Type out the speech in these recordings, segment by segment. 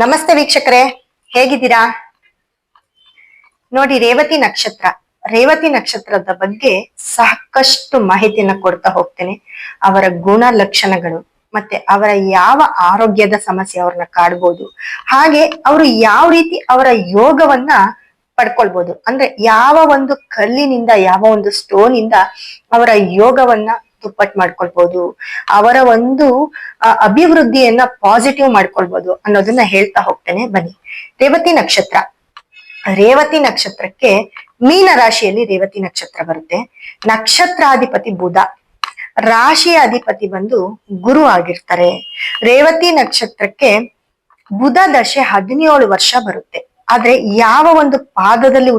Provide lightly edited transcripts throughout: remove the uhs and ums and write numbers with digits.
ನಮಸ್ತೆ ವೀಕ್ಷಕರೇ, ಹೇಗಿದ್ದೀರಾ? ನೋಡಿ, ರೇವತಿ ನಕ್ಷತ್ರದ ಬಗ್ಗೆ ಸಾಕಷ್ಟು ಮಾಹಿತಿಯನ್ನ ಕೊಡ್ತಾ ಹೋಗ್ತೇನೆ. ಅವರ ಗುಣ ಲಕ್ಷಣಗಳು ಮತ್ತೆ ಅವರ ಯಾವ ಆರೋಗ್ಯದ ಸಮಸ್ಯೆ ಅವ್ರನ್ನ ಕಾಡ್ಬೋದು, ಹಾಗೆ ಅವರು ಯಾವ ರೀತಿ ಅವರ ಯೋಗವನ್ನ ಪಡ್ಕೊಳ್ಬಹುದು, ಅಂದ್ರೆ ಯಾವ ಒಂದು ಕಲ್ಲಿನಿಂದ, ಯಾವ ಒಂದು ಸ್ಟೋನ್ ಇಂದ ಅವರ ಯೋಗವನ್ನ ದುಪ್ಪಟ್ ಮಾಡ್ಕೊಳ್ಬಹುದು, ಅವರ ಒಂದು ಅಭಿವೃದ್ಧಿಯನ್ನ ಪಾಸಿಟಿವ್ ಮಾಡ್ಕೊಳ್ಬಹುದು ಅನ್ನೋದನ್ನ ಹೇಳ್ತಾ ಹೋಗ್ತೇನೆ. ಬನ್ನಿ. ರೇವತಿ ನಕ್ಷತ್ರಕ್ಕೆ ಮೀನ ರಾಶಿಯಲ್ಲಿ ರೇವತಿ ನಕ್ಷತ್ರ ಬರುತ್ತೆ. ನಕ್ಷತ್ರಾಧಿಪತಿ ಬುಧ, ರಾಶಿಯ ಅಧಿಪತಿ ಬಂದು ಗುರು ಆಗಿರ್ತಾರೆ. ರೇವತಿ ನಕ್ಷತ್ರಕ್ಕೆ ಬುಧ ದಶೆ 17 ವರ್ಷ ಬರುತ್ತೆ. ಆದ್ರೆ ಯಾವ ಒಂದು ಪಾದದಲ್ಲಿ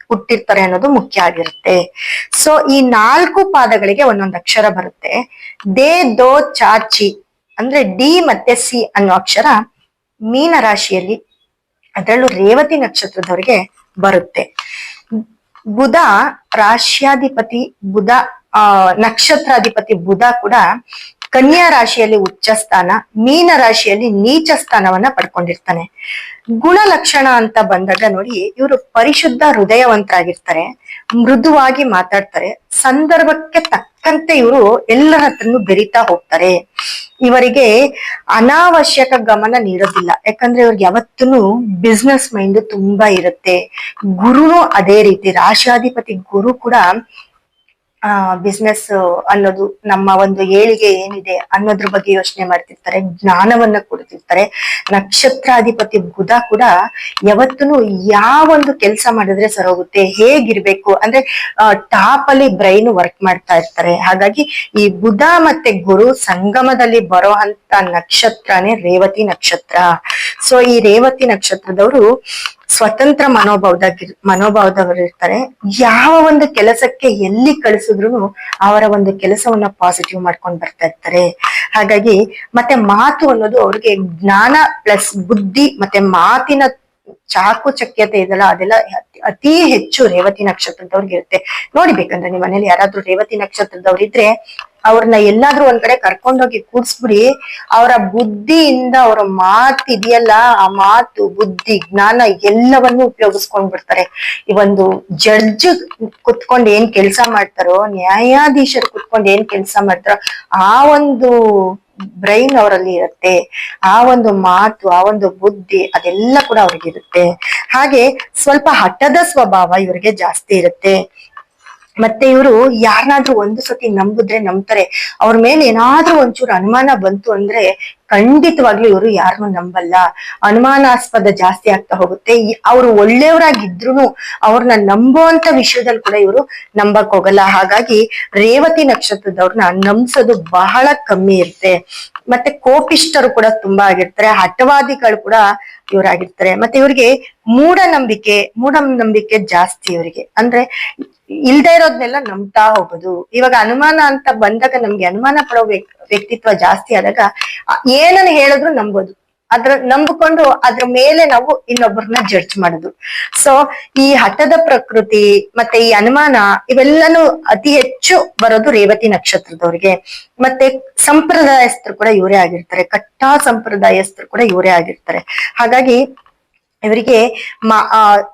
ಹುಟ್ಟಿರ್ತಾರೆ ಅನ್ನೋದು ಮುಖ್ಯ ಆಗಿರುತ್ತೆ. ಸೊ ಈ 4 ಪಾದಗಳಿಗೆ ಒಂದೊಂದು ಅಕ್ಷರ ಬರುತ್ತೆ. ದೇ, ದೋ, ಚಾಚಿ ಅಂದ್ರೆ ಡಿ ಮತ್ತೆ ಸಿ ಅನ್ನೋ ಅಕ್ಷರ ಮೀನ ರಾಶಿಯಲ್ಲಿ, ಅದರಲ್ಲೂ ರೇವತಿ ನಕ್ಷತ್ರದವರಿಗೆ ಬರುತ್ತೆ. ಬುಧ ರಾಶ್ಯಾಧಿಪತಿ ಬುಧ, ನಕ್ಷತ್ರಾಧಿಪತಿ ಬುಧ ಕೂಡ ಕನ್ಯಾ ರಾಶಿಯಲ್ಲಿ ಉಚ್ಚ ಸ್ಥಾನ, ಮೀನ ರಾಶಿಯಲ್ಲಿ ನೀಚ ಸ್ಥಾನವನ್ನ ಪಡ್ಕೊಂಡಿರ್ತಾನೆ. ಗುಣಲಕ್ಷಣ ಅಂತ ಬಂದಾಗ ನೋಡಿ, ಇವರು ಪರಿಶುದ್ಧ ಹೃದಯವಂತರಾಗಿರ್ತಾರೆ, ಮೃದುವಾಗಿ ಮಾತಾಡ್ತಾರೆ, ಸಂದರ್ಭಕ್ಕೆ ತಕ್ಕಂತೆ ಇವರು ಎಲ್ಲರ ಹತ್ರನು ಬೆರಿತಾ ಹೋಗ್ತಾರೆ. ಇವರಿಗೆ ಅನಾವಶ್ಯಕ ಗಮನ ನೀಡೋದಿಲ್ಲ, ಯಾಕಂದ್ರೆ ಇವ್ರಿಗೆ ಯಾವತ್ತೂ ಬಿಸ್ನೆಸ್ ಮೈಂಡ್ ತುಂಬಾ ಇರುತ್ತೆ. ಗುರುನು ಅದೇ ರೀತಿ, ರಾಶಿಯಾಧಿಪತಿ ಗುರು ಕೂಡ ಬಿಸ್ನೆಸ್ ಅನ್ನೋದು, ನಮ್ಮ ಒಂದು ಏಳಿಗೆ ಏನಿದೆ ಅನ್ನೋದ್ರ ಬಗ್ಗೆ ಯೋಚನೆ ಮಾಡ್ತಿರ್ತಾರೆ, ಜ್ಞಾನವನ್ನ ಕೊಡ್ತಿರ್ತಾರೆ. ನಕ್ಷತ್ರಾಧಿಪತಿ ಬುಧ ಕೂಡ ಯಾವತ್ತೂ ಯಾವೊಂದು ಕೆಲಸ ಮಾಡಿದ್ರೆ ಸರೋಗುತ್ತೆ, ಹೇಗಿರ್ಬೇಕು ಅಂದ್ರೆ ಟಾಪ್ ಅಲ್ಲಿ ಬ್ರೈನ್ ವರ್ಕ್ ಮಾಡ್ತಾ ಇರ್ತಾರೆ. ಹಾಗಾಗಿ ಈ ಬುಧ ಮತ್ತೆ ಗುರು ಸಂಗಮದಲ್ಲಿ ಬರೋ ಅಂತ ನಕ್ಷತ್ರನೇ ರೇವತಿ ನಕ್ಷತ್ರ. ಸೊ ಈ ರೇವತಿ ನಕ್ಷತ್ರದವರು ಸ್ವತಂತ್ರ ಮನೋಭಾವದವರು ಇರ್ತಾರೆ. ಯಾವ ಒಂದು ಕೆಲಸಕ್ಕೆ ಎಲ್ಲಿ ಕಳಿಸಿದ್ರು ಅವರ ಒಂದು ಕೆಲಸವನ್ನ ಪಾಸಿಟಿವ್ ಮಾಡ್ಕೊಂಡು ಬರ್ತಾ ಇರ್ತಾರೆ. ಹಾಗಾಗಿ ಮತ್ತೆ ಮಾತು ಅನ್ನೋದು ಅವ್ರಿಗೆ ಜ್ಞಾನ ಪ್ಲಸ್ ಬುದ್ಧಿ ಮತ್ತೆ ಮಾತಿನ ಚಾಕುಚಕ್ಯತೆ ಇದೆಲ್ಲ, ಅದೆಲ್ಲ ಅತಿ ಹೆಚ್ಚು ರೇವತಿ ನಕ್ಷತ್ರದವ್ರಿಗೆ ಇರುತ್ತೆ. ನೋಡಿಬೇಕಂದ್ರೆ ನಿಮ್ ಮನೇಲಿ ಯಾರಾದ್ರೂ ರೇವತಿ ನಕ್ಷತ್ರದವ್ರು ಇದ್ರೆ ಅವ್ರನ್ನ ಎಲ್ಲಾದ್ರೂ ಒಂದ್ ಕಡೆ ಕರ್ಕೊಂಡೋಗಿ ಕೂಡ್ಸ್ಬಿಡಿ. ಅವರ ಬುದ್ಧಿಯಿಂದ ಅವರ ಮಾತು ಇದೆಯಲ್ಲ, ಆ ಮಾತು, ಬುದ್ಧಿ, ಜ್ಞಾನ ಎಲ್ಲವನ್ನೂ ಉಪಯೋಗಿಸ್ಕೊಂಡ್ ಬಿಡ್ತಾರೆ. ಈ ಒಂದು ಜಡ್ಜ್ ಕುತ್ಕೊಂಡ್ ಏನ್ ಕೆಲ್ಸ ಮಾಡ್ತಾರೋ, ನ್ಯಾಯಾಧೀಶರು ಕುತ್ಕೊಂಡ್ ಏನ್ ಕೆಲ್ಸ ಮಾಡ್ತಾರೋ, ಆ ಒಂದು ಬ್ರೈನ್ ಅವರಲ್ಲಿ ಇರುತ್ತೆ. ಆ ಒಂದು ಮಾತು, ಆ ಒಂದು ಬುದ್ಧಿ, ಅದೆಲ್ಲ ಕೂಡ ಅವ್ರಿಗಿರುತ್ತೆ. ಹಾಗೆ ಸ್ವಲ್ಪ ಹಠದ ಸ್ವಭಾವ ಇವ್ರಿಗೆ ಜಾಸ್ತಿ ಇರುತ್ತೆ. ಮತ್ತೆ ಇವರು ಯಾರನ್ನಾದ್ರೂ ಒಂದು ಸತಿ ನಂಬಿದ್ರೆ ನಂಬ್ತಾರೆ. ಅವ್ರ ಮೇಲೆ ಏನಾದ್ರೂ ಒಂಚೂರು ಅನುಮಾನ ಬಂತು ಅಂದ್ರೆ ಖಂಡಿತವಾಗ್ಲೂ ಇವರು ಯಾರನ್ನು ನಂಬಲ್ಲ. ಅನುಮಾನಾಸ್ಪದ ಜಾಸ್ತಿ ಆಗ್ತಾ ಹೋಗುತ್ತೆ. ಅವ್ರು ಒಳ್ಳೆಯವರಾಗಿದ್ರು ಅವ್ರನ್ನ ನಂಬುವಂತ ವಿಷಯದಲ್ಲಿ ಕೂಡ ಇವರು ನಂಬಕ್ ಹೋಗಲ್ಲ. ಹಾಗಾಗಿ ರೇವತಿ ನಕ್ಷತ್ರದವ್ರನ್ನ ನಂಬಿಸೋದು ಬಹಳ ಕಮ್ಮಿ ಇರುತ್ತೆ. ಮತ್ತೆ ಕೋಪಿಷ್ಟರು ಕೂಡ ತುಂಬಾ ಆಗಿರ್ತಾರೆ, ಹಠವಾದಿಗಳು ಕೂಡ ಇವರಾಗಿರ್ತಾರೆ. ಮತ್ತೆ ಇವ್ರಿಗೆ ಮೂಢನಂಬಿಕೆ ಜಾಸ್ತಿ ಇವರಿಗೆ, ಅಂದ್ರೆ ಇಲ್ದೇ ಇರೋದ್ನೆಲ್ಲ ನಂಬ್ತಾ ಹೋಗೋದು. ಇವಾಗ ಅನುಮಾನ ಅಂತ ಬಂದಾಗ, ನಮ್ಗೆ ಅನುಮಾನ ಪಡೋ ವ್ಯಕ್ತಿತ್ವ ಜಾಸ್ತಿ ಆದಾಗ ಏನನ್ನ ಹೇಳಿದ್ರು ನಂಬೋದು, ನಂಬಿಕೊಂಡು ಅದ್ರ ಮೇಲೆ ನಾವು ಇನ್ನೊಬ್ಬರನ್ನ ಜಡ್ಜ್ ಮಾಡುದು. ಸೊ ಈ ಹಠದ ಪ್ರಕೃತಿ ಮತ್ತೆ ಈ ಅನುಮಾನ ಇವೆಲ್ಲನೂ ಅತಿ ಹೆಚ್ಚು ಬರೋದು ರೇವತಿ ನಕ್ಷತ್ರದವ್ರಿಗೆ. ಮತ್ತೆ ಸಂಪ್ರದಾಯಸ್ಥರು ಕೂಡ ಇವರೇ ಆಗಿರ್ತಾರೆ, ಕಟ್ಟಾ ಸಂಪ್ರದಾಯಸ್ಥರು ಕೂಡ ಇವರೇ ಆಗಿರ್ತಾರೆ. ಹಾಗಾಗಿ ಇವರಿಗೆ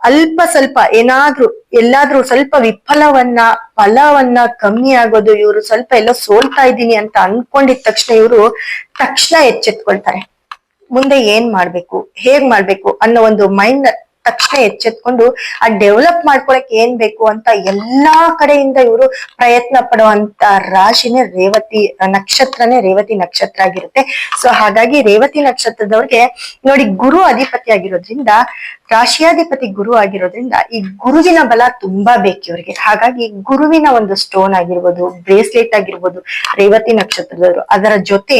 ಅಲ್ಪ ಸ್ವಲ್ಪ ಎಲ್ಲಾದ್ರೂ ಸ್ವಲ್ಪ ಫಲವನ್ನ ಕಮ್ಮಿ ಆಗೋದು, ಇವರು ಸ್ವಲ್ಪ ಎಲ್ಲೋ ಸೋಲ್ತಾ ಇದ್ದೀನಿ ಅಂತ ಅನ್ಕೊಂಡಿದ ತಕ್ಷಣ ಇವರು ತಕ್ಷಣ ಎಚ್ಚೆತ್ಕೊಳ್ತಾರೆ. ಮುಂದೆ ಏನ್ ಮಾಡ್ಬೇಕು, ಹೇಗ್ ಮಾಡ್ಬೇಕು ಅನ್ನೋ ಒಂದು ಮೈಂಡ್ ತಕ್ಷಣ ಎಚ್ಚೆತ್ಕೊಂಡು ಆ ಡೆವಲಪ್ ಮಾಡ್ಕೊಳಕ್ ಏನ್ ಬೇಕು ಅಂತ ಎಲ್ಲಾ ಕಡೆಯಿಂದ ಇವರು ಪ್ರಯತ್ನ ಪಡುವಂತ ರಾಶಿನೇ ರೇವತಿ ನಕ್ಷತ್ರ ಆಗಿರುತ್ತೆ. ಸೊ ಹಾಗಾಗಿ ರೇವತಿ ನಕ್ಷತ್ರದವ್ರಿಗೆ ನೋಡಿ, ಗುರು ಅಧಿಪತಿ ಆಗಿರೋದ್ರಿಂದ, ರಾಶಿಯಾಧಿಪತಿ ಗುರು ಆಗಿರೋದ್ರಿಂದ ಈ ಗುರುವಿನ ಬಲ ತುಂಬಾ ಬೇಕು ಇವ್ರಿಗೆ. ಹಾಗಾಗಿ ಗುರುವಿನ ಒಂದು ಸ್ಟೋನ್ ಆಗಿರ್ಬೋದು, ಬ್ರೇಸ್ಲೆಟ್ ಆಗಿರ್ಬೋದು ರೇವತಿ ನಕ್ಷತ್ರದವರು, ಅದರ ಜೊತೆ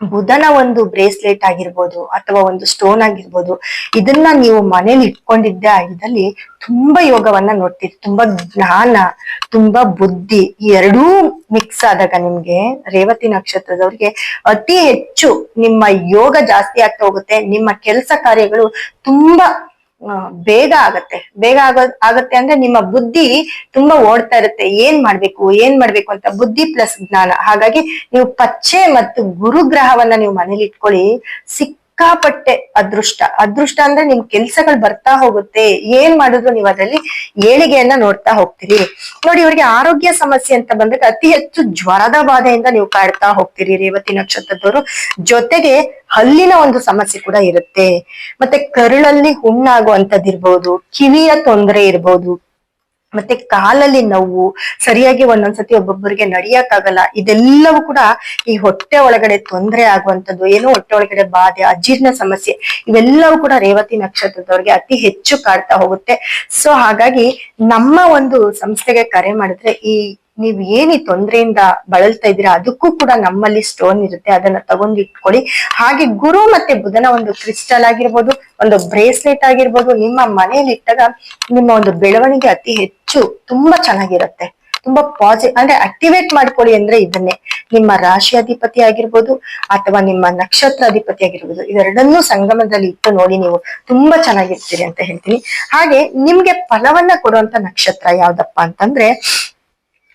ಬುಧನ ಒಂದು ಬ್ರೇಸ್ಲೆಟ್ ಆಗಿರ್ಬೋದು ಅಥವಾ ಒಂದು ಸ್ಟೋನ್ ಆಗಿರ್ಬೋದು, ಇದನ್ನ ನೀವು ಮನೇಲಿ ಇಟ್ಕೊಂಡಿದ್ದೆ ಆಗಿದ್ದಲ್ಲಿ ತುಂಬಾ ಯೋಗವನ್ನ ನೋಡ್ತೀರಿ. ತುಂಬಾ ಜ್ಞಾನ, ತುಂಬಾ ಬುದ್ಧಿ, ಈ ಎರಡೂ ಮಿಕ್ಸ್ ಆದಾಗ ನಿಮ್ಗೆ ರೇವತಿ ನಕ್ಷತ್ರದವ್ರಿಗೆ ಅತಿ ಹೆಚ್ಚು ನಿಮ್ಮ ಯೋಗ ಜಾಸ್ತಿ ಆಗ್ತಾ ಹೋಗುತ್ತೆ. ನಿಮ್ಮ ಕೆಲಸ ಕಾರ್ಯಗಳು ತುಂಬಾ ಬೇಗ ಆಗತ್ತೆ ಅಂದ್ರೆ ನಿಮ್ಮ ಬುದ್ಧಿ ತುಂಬಾ ಓಡ್ತಾ ಇರುತ್ತೆ, ಏನ್ ಮಾಡ್ಬೇಕು ಅಂತ ಬುದ್ಧಿ ಪ್ಲಸ್ ಜ್ಞಾನ. ಹಾಗಾಗಿ ನೀವು ಪಚ್ಚೆ ಮತ್ತು ಗುರುಗ್ರಹವನ್ನ ನೀವು ಮನೇಲಿ ಇಟ್ಕೊಳ್ಳಿ, ಸಿಕ್ಕಾಪಟ್ಟೆ ಅದೃಷ್ಟ. ಅದೃಷ್ಟ ಅಂದ್ರೆ ನಿಮ್ ಕೆಲ್ಸಗಳು ಬರ್ತಾ ಹೋಗುತ್ತೆ, ಏನ್ ಮಾಡಿದ್ರು ನೀವು ಅದರಲ್ಲಿ ಏಳಿಗೆಯನ್ನ ನೋಡ್ತಾ ಹೋಗ್ತೀರಿ. ನೋಡಿ, ಇವ್ರಿಗೆ ಆರೋಗ್ಯ ಸಮಸ್ಯೆ ಅಂತ ಬಂದಾಗ ಅತಿ ಹೆಚ್ಚು ಜ್ವರದ ಬಾಧೆಯಿಂದ ನೀವು ಕಾಡ್ತಾ ಹೋಗ್ತೀರಿ ರೇವತಿ ನಕ್ಷತ್ರದವರು. ಜೊತೆಗೆ ಹಲ್ಲಿನ ಒಂದು ಸಮಸ್ಯೆ ಕೂಡ ಇರುತ್ತೆ, ಮತ್ತೆ ಕರುಳಲ್ಲಿ ಹುಣ್ಣಾಗುವಂತದ್ದಿರ್ಬೋದು, ಕಿವಿಯ ತೊಂದರೆ ಇರ್ಬೋದು, ಮತ್ತೆ ಕಾಲಲ್ಲಿ ನೋವು, ಸರಿಯಾಗಿ ಒಂದೊಂದ್ಸತಿ ಒಬ್ಬೊಬ್ಬರಿಗೆ ನಡಿಯಕ್ಕಾಗಲ್ಲ. ಇದೆಲ್ಲವೂ ಕೂಡ ಈ ಹೊಟ್ಟೆ ಒಳಗಡೆ ತೊಂದರೆ ಆಗುವಂತದ್ದು, ಏನೋ ಹೊಟ್ಟೆ ಒಳಗಡೆ ಬಾಧೆ, ಅಜೀರ್ಣ ಸಮಸ್ಯೆ, ಇವೆಲ್ಲವೂ ಕೂಡ ರೇವತಿ ನಕ್ಷತ್ರದವ್ರಿಗೆ ಅತಿ ಹೆಚ್ಚು ಕಾಡ್ತಾ ಹೋಗುತ್ತೆ. ಸೊ ಹಾಗಾಗಿ ನಮ್ಮ ಒಂದು ಸಂಸ್ಥೆಗೆ ಕರೆ ಮಾಡಿದ್ರೆ ನೀವ್ ಏನ್ ಈ ತೊಂದರೆಯಿಂದ ಬಳಲ್ತಾ ಇದ್ದೀರಾ ಅದಕ್ಕೂ ಕೂಡ ನಮ್ಮಲ್ಲಿ ಸ್ಟೋನ್ ಇರುತ್ತೆ, ಅದನ್ನ ತಗೊಂಡು ಇಟ್ಕೊಳ್ಳಿ. ಹಾಗೆ ಗುರು ಮತ್ತೆ ಬುಧನ ಒಂದು ಕ್ರಿಸ್ಟಲ್ ಆಗಿರ್ಬೋದು, ಒಂದು ಬ್ರೇಸ್ಲೆಟ್ ಆಗಿರ್ಬೋದು, ನಿಮ್ಮ ಮನೆಯಲ್ಲಿ ಇಟ್ಟಾಗ ನಿಮ್ಮ ಒಂದು ಬೆಳವಣಿಗೆ ಅತಿ ಹೆಚ್ಚು ತುಂಬಾ ಚೆನ್ನಾಗಿರುತ್ತೆ. ತುಂಬಾ ಅಂದ್ರೆ ಆಕ್ಟಿವೇಟ್ ಮಾಡ್ಕೊಳ್ಳಿ ಅಂದ್ರೆ ಇದನ್ನೇ, ನಿಮ್ಮ ರಾಶಿ ಅಧಿಪತಿ ಆಗಿರ್ಬೋದು ಅಥವಾ ನಿಮ್ಮ ನಕ್ಷತ್ರ ಅಧಿಪತಿ ಆಗಿರ್ಬೋದು, ಇವೆರಡನ್ನೂ ಸಂಗಮದಲ್ಲಿ ಇಟ್ಟು ನೋಡಿ, ನೀವು ತುಂಬಾ ಚೆನ್ನಾಗಿರ್ತೀರಿ ಅಂತ ಹೇಳ್ತೀನಿ. ಹಾಗೆ ನಿಮ್ಗೆ ಫಲವನ್ನ ಕೊಡುವಂತ ನಕ್ಷತ್ರ ಯಾವ್ದಪ್ಪ ಅಂತಂದ್ರೆ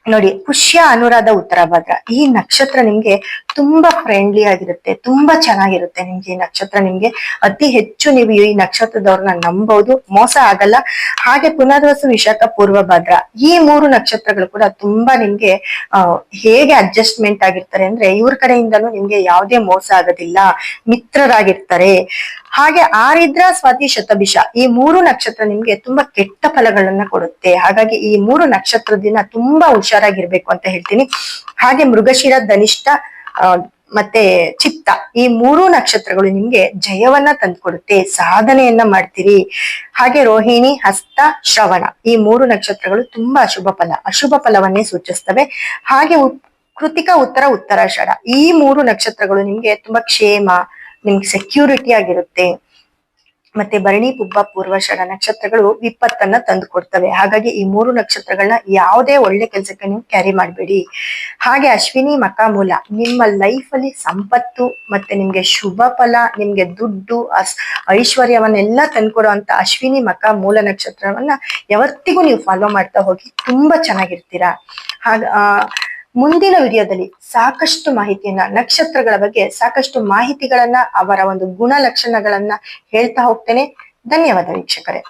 ನೋಡಿ, ಪುಷ್ಯ, ಅನುರಾಧ, ಉತ್ತರ ಭದ್ರ, ಈ ನಕ್ಷತ್ರ ನಿಮ್ಗೆ ತುಂಬಾ ಫ್ರೆಂಡ್ಲಿ ಆಗಿರುತ್ತೆ, ತುಂಬಾ ಚೆನ್ನಾಗಿರುತ್ತೆ. ನಿಮ್ಗೆ ಈ ನಕ್ಷತ್ರ ನಿಮ್ಗೆ ಅತಿ ಹೆಚ್ಚು ನೀವು ಈ ನಕ್ಷತ್ರದವ್ರನ್ನ ನಂಬಹುದು, ಮೋಸ ಆಗಲ್ಲ. ಹಾಗೆ ಪುನರ್ವಸು, ವಿಶಾಖ, ಪೂರ್ವ ಭದ್ರ, ಈ ಮೂರು ನಕ್ಷತ್ರಗಳು ಕೂಡ ತುಂಬಾ ನಿಮ್ಗೆ ಹೇಗೆ ಅಡ್ಜಸ್ಟ್ಮೆಂಟ್ ಆಗಿರ್ತಾರೆ ಅಂದ್ರೆ ಇವ್ರ ಕಡೆಯಿಂದನೂ ನಿಮ್ಗೆ ಯಾವುದೇ ಮೋಸ ಆಗೋದಿಲ್ಲ, ಮಿತ್ರರಾಗಿರ್ತಾರೆ. ಹಾಗೆ ಆರಿದ್ರ, ಸ್ವಾತಿ, ಶತಭಿಷ, ಈ ಮೂರು ನಕ್ಷತ್ರ ನಿಮ್ಗೆ ತುಂಬಾ ಕೆಟ್ಟ ಫಲಗಳನ್ನ ಕೊಡುತ್ತೆ. ಹಾಗಾಗಿ ಈ ಮೂರು ನಕ್ಷತ್ರದಿಂದ ತುಂಬಾ ಹುಷಾರಾಗಿರ್ಬೇಕು ಅಂತ ಹೇಳ್ತೀನಿ. ಹಾಗೆ ಮೃಗಶಿರ, ಧನಿಷ್ಠ ಮತ್ತೆ ಚಿತ್ತ, ಈ ಮೂರು ನಕ್ಷತ್ರಗಳು ನಿಮ್ಗೆ ಜಯವನ್ನ ತಂದ್ಕೊಡುತ್ತೆ, ಸಾಧನೆಯನ್ನ ಮಾಡ್ತೀರಿ. ಹಾಗೆ ರೋಹಿಣಿ, ಹಸ್ತ, ಶ್ರವಣ, ಈ ಮೂರು ನಕ್ಷತ್ರಗಳು ತುಂಬಾ ಅಶುಭ ಫಲವನ್ನೇ ಸೂಚಿಸ್ತವೆ. ಹಾಗೆ ಕೃತಿಕ, ಉತ್ತರ, ಉತ್ತರಾಷಾಢ, ಈ ಮೂರು ನಕ್ಷತ್ರಗಳು ನಿಮ್ಗೆ ತುಂಬಾ ಕ್ಷೇಮ, ನಿಮ್ಗೆ ಸೆಕ್ಯೂರಿಟಿ ಆಗಿರುತ್ತೆ. ಮತ್ತೆ ಭರಣಿ, ಪುಬ್ಬ, ಪೂರ್ವಾಷಾಢ ನಕ್ಷತ್ರಗಳು ವಿಪತ್ತನ್ನ ತಂದು ಕೊಡ್ತವೆ. ಹಾಗಾಗಿ ಈ ಮೂರು ನಕ್ಷತ್ರಗಳನ್ನ ಯಾವುದೇ ಒಳ್ಳೆ ಕೆಲಸಕ್ಕೆ ನೀವು ಕ್ಯಾರಿ ಮಾಡಬೇಡಿ. ಹಾಗೆ ಅಶ್ವಿನಿ, ಮಕ, ಮೂಲ, ನಿಮ್ಮ ಲೈಫ್ ಅಲ್ಲಿ ಸಂಪತ್ತು ಮತ್ತೆ ನಿಮ್ಗೆ ಶುಭ ಫಲ, ನಿಮ್ಗೆ ದುಡ್ಡು, ಐಶ್ವರ್ಯವನ್ನೆಲ್ಲ ತಂದ್ಕೊಡುವಂತ ಅಶ್ವಿನಿ, ಮಕ, ಮೂಲ ನಕ್ಷತ್ರವನ್ನ ಯಾವತ್ತಿಗೂ ನೀವು ಫಾಲೋ ಮಾಡ್ತಾ ಹೋಗಿ, ತುಂಬಾ ಚೆನ್ನಾಗಿರ್ತೀರಾ. ಮುಂದಿನ ವಿಡಿಯೋದಲ್ಲಿ ಸಾಕಷ್ಟು ಮಾಹಿತಿಯನ್ನ, ನಕ್ಷತ್ರಗಳ ಬಗ್ಗೆ ಸಾಕಷ್ಟು ಮಾಹಿತಿಗಳನ್ನ, ಅವರ ಒಂದು ಗುಣ ಲಕ್ಷಣಗಳನ್ನ ಹೇಳ್ತಾ ಹೋಗ್ತೇನೆ. ಧನ್ಯವಾದ ವೀಕ್ಷಕರೇ.